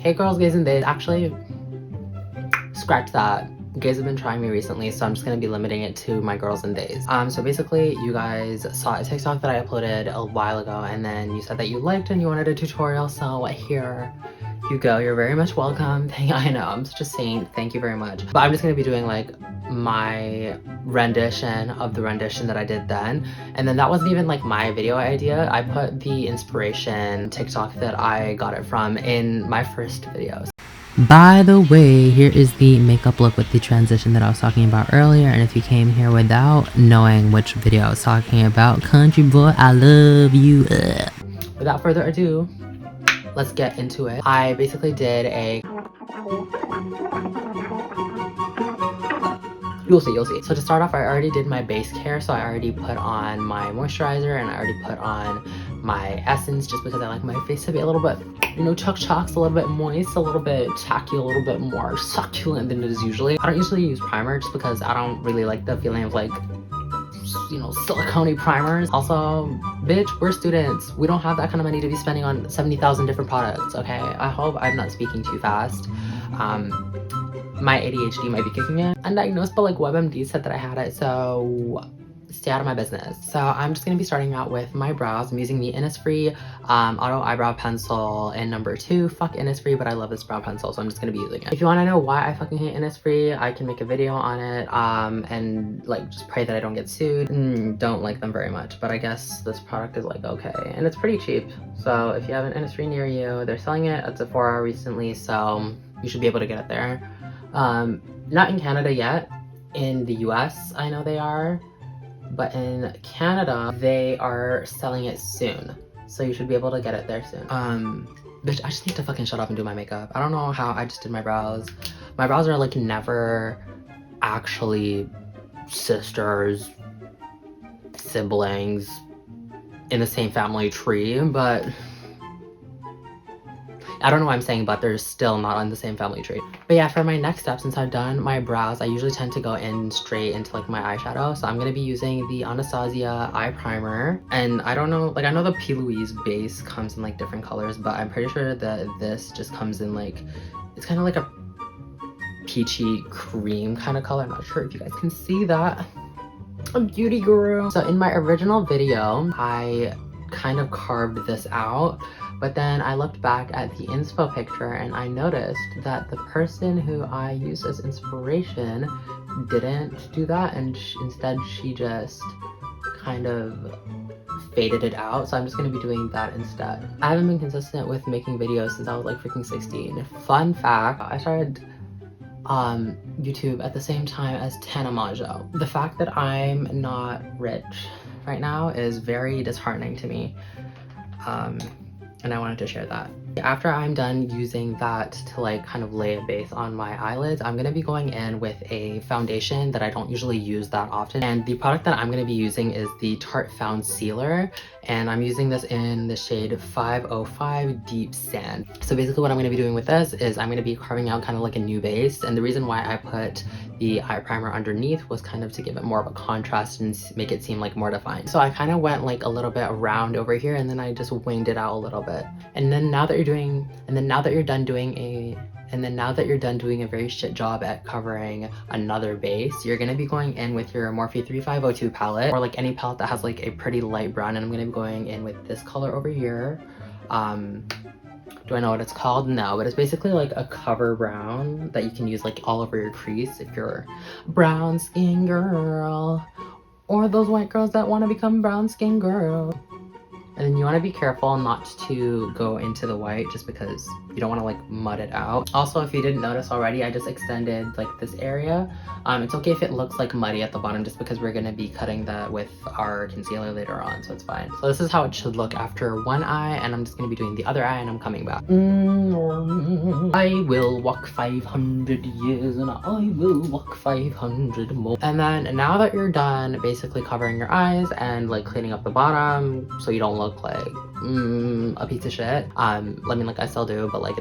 Hey girls, gays, and days. Actually, scratch that. Gays have been trying me recently, so I'm just gonna be limiting it to my girls and days. So basically, you guys saw a TikTok that I uploaded a while ago, and then you said that you liked and you wanted a tutorial, so here you go. You're very much welcome. I know, I'm such a saint. Thank you very much. But I'm just gonna be doing like my rendition of the rendition that I did then. And then that wasn't even like my video idea. I put the inspiration TikTok that I got it from in my first videos. By the way, here is the makeup look with the transition that I was talking about earlier, and if you came here without knowing which video I was talking about, country boy, I love you. Ugh. Without further ado, let's get into it. I basically did a... You'll see, you'll see. So to start off, I already did my base care, so I already put on my moisturizer and I already put on my essence just because I like my face to be a little bit, you know, chuck-chucks, a little bit moist, a little bit tacky, a little bit more succulent than it is usually. I don't usually use primer just because I don't really like the feeling of like, you know, silicone-y primers. Also, bitch, we're students. We don't have that kind of money to be spending on 70,000 different products, okay? I hope I'm not speaking too fast. My ADHD might be kicking in. Undiagnosed, but like WebMD said that I had it, so stay out of my business. So I'm just gonna be starting out with my brows. I'm using the Innisfree Auto Eyebrow Pencil in number 2. Fuck Innisfree, but I love this brow pencil, so I'm just gonna be using it. If you wanna know why I fucking hate Innisfree, I can make a video on it, and like just pray that I don't get sued. Don't like them very much, but I guess this product is like okay. And it's pretty cheap, so if you have an Innisfree near you, they're selling it at Sephora recently, so you should be able to get it there. Not in Canada yet. In the US, I know they are. But in Canada, they are selling it soon. So you should be able to get it there soon. Bitch, I just need to fucking shut up and do my makeup. I don't know how I just did my brows. My brows are like never actually sisters, siblings in the same family tree, but I don't know why I'm saying but, they're still not on the same family tree. But yeah, for my next step, since I've done my brows, I usually tend to go in straight into like my eyeshadow. So I'm gonna be using the Anastasia eye primer. And I don't know, like I know the P. Louise base comes in like different colors, but I'm pretty sure that this just comes in like, it's kind of like a peachy cream kind of color. I'm not sure if you guys can see that. I'm beauty guru. So in my original video, I kind of carved this out. But then I looked back at the inspo picture and I noticed that the person who I used as inspiration didn't do that, and instead she just kind of faded it out. So I'm just going to be doing that instead. I haven't been consistent with making videos since I was like freaking 16. Fun fact, I started YouTube at the same time as Tana Mongeau. The fact that I'm not rich right now is very disheartening to me. And I wanted to share that. After I'm done using that to like kind of lay a base on my eyelids, I'm gonna be going in with a foundation that I don't usually use that often. And the product that I'm gonna be using is the Tarte Found Sealer. And I'm using this in the shade 505 Deep Sand. So basically what I'm gonna be doing with this is I'm gonna be carving out kind of like a new base. And the reason why I put the eye primer underneath was kind of to give it more of a contrast and make it seem like more defined. So I kind of went like a little bit around over here and then I just winged it out a little bit. And then now that you're done doing a very shit job at covering another base, you're gonna be going in with your Morphe 3502 palette, or like any palette that has like a pretty light brown, and I'm gonna be going in with this color over here. Do I know what it's called? No, but it's basically like a cover brown that you can use like all over your crease if you're a brown skin girl, or those white girls that want to become brown skin girl. And then you want to be careful not to go into the white just because you don't want to like mud it out. Also, if you didn't notice already, I just extended like this area. It's okay if it looks like muddy at the bottom just because we're going to be cutting that with our concealer later on, so it's fine. So this is how it should look after one eye, and I'm just going to be doing the other eye and I'm coming back. I will walk 500 years and I will walk 500 more. And then now that you're done basically covering your eyes and like cleaning up the bottom so you don't look like a piece of shit. I mean, like I still do, but like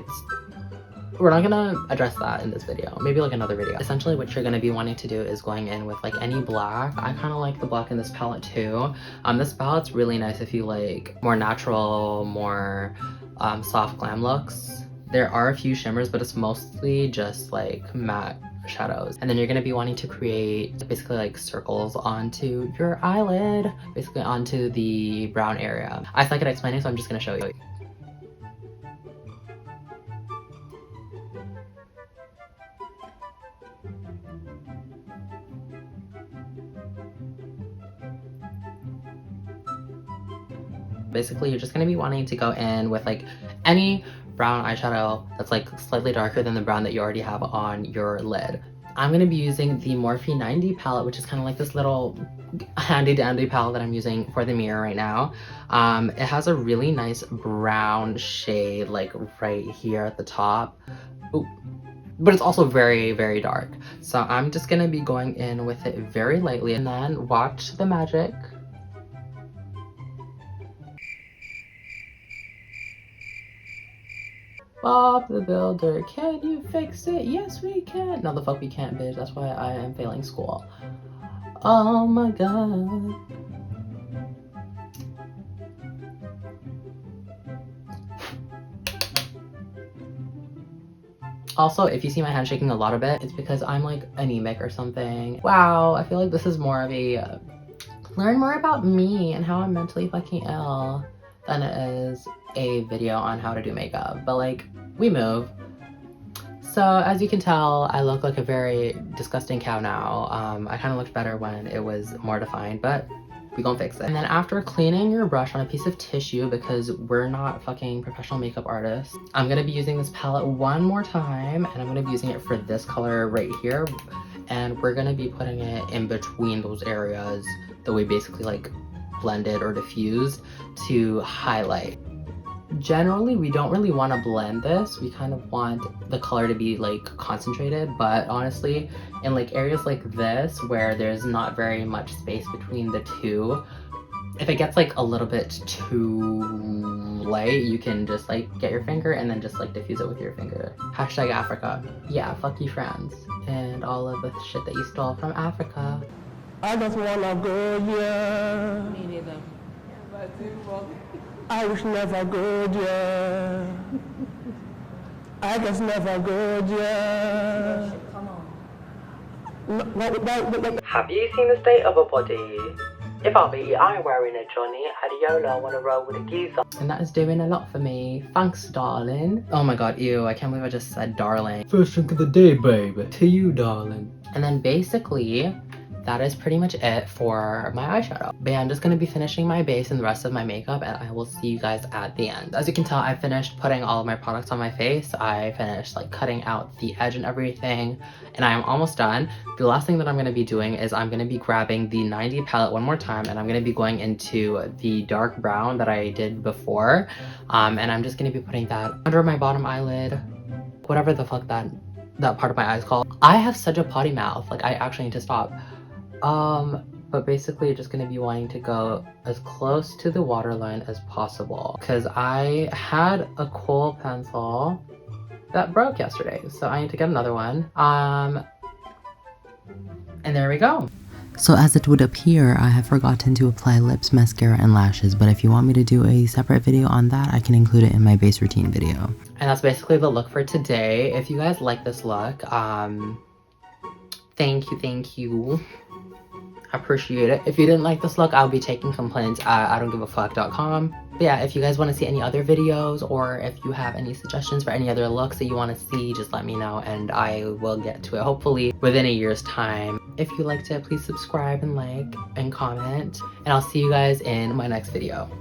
we're not gonna address that in this video, maybe like another video. Essentially what you're gonna be wanting to do is going in with like any black. I kind of like the black in this palette too. This palette's really nice if you like more natural, more soft glam looks. There are a few shimmers, but it's mostly just like matte shadows. And then you're gonna be wanting to create basically like circles onto your eyelid, basically onto the brown area. I suck at explaining, so I'm just gonna show you. Basically, you're just gonna be wanting to go in with like any brown eyeshadow that's like slightly darker than the brown that you already have on your lid. I'm gonna be using the Morphe 9D palette, which is kind of like this little handy dandy palette that I'm using for the mirror right now. It has a really nice brown shade like right here at the top. Ooh. But it's also very, very dark. So I'm just gonna be going in with it very lightly, and then watch the magic. Bob the Builder, can you fix it? Yes, we can. No, the fuck we can't, bitch. That's why I am failing school. Oh my god. Also, if you see my hand shaking a lot of it, it's because I'm like anemic or something. Wow, I feel like this is more of a learn more about me and how I'm mentally fucking ill than it is a video on how to do makeup. But like, we move. So as you can tell, I look like a very disgusting cow now. I kind of looked better when it was more defined, but we gonna fix it. And then after cleaning your brush on a piece of tissue, because we're not fucking professional makeup artists, I'm gonna be using this palette one more time, and I'm gonna be using it for this color right here. And we're gonna be putting it in between those areas that we basically like blended or diffused to highlight. Generally, we don't really want to blend this. We kind of want the color to be like concentrated, but honestly, in like areas like this where there's not very much space between the two, if it gets like a little bit too light, you can just like get your finger and then just like diffuse it with your finger. Hashtag Africa. Yeah, fuck you France and all of the shit that you stole from Africa. I just wanna go, yeah. Me neither. I was never good, yeah. I just never good, yeah. Come on. Have you seen the state of a body? If I be, I'm wearing a Johnny Adiola, wanna roll with a geezer. And that is doing a lot for me. Thanks, darling. Oh my god, ew, I can't believe I just said darling. First drink of the day, babe. To you, darling. And then basically, that is pretty much it for my eyeshadow. But yeah, I'm just gonna be finishing my base and the rest of my makeup, and I will see you guys at the end. As you can tell, I finished putting all of my products on my face. I finished like cutting out the edge and everything, and I am almost done. The last thing that I'm gonna be doing is I'm gonna be grabbing the 9D palette one more time, and I'm gonna be going into the dark brown that I did before. And I'm just gonna be putting that under my bottom eyelid, whatever the fuck that part of my eye is called. I have such a potty mouth, like I actually need to stop. But basically you're just gonna be wanting to go as close to the waterline as possible, because I had a kohl pencil that broke yesterday, so I need to get another one. And there we go. So as it would appear, I have forgotten to apply lips, mascara, and lashes, but if you want me to do a separate video on that, I can include it in my base routine video. And that's basically the look for today. If you guys like this look, thank you. I appreciate it. If you didn't like this look, I'll be taking complaints at idon'tgiveafuck.com. But yeah, if you guys want to see any other videos, or if you have any suggestions for any other looks that you want to see, just let me know and I will get to it, hopefully within a year's time. If you liked it, please subscribe and like and comment, and I'll see you guys in my next video.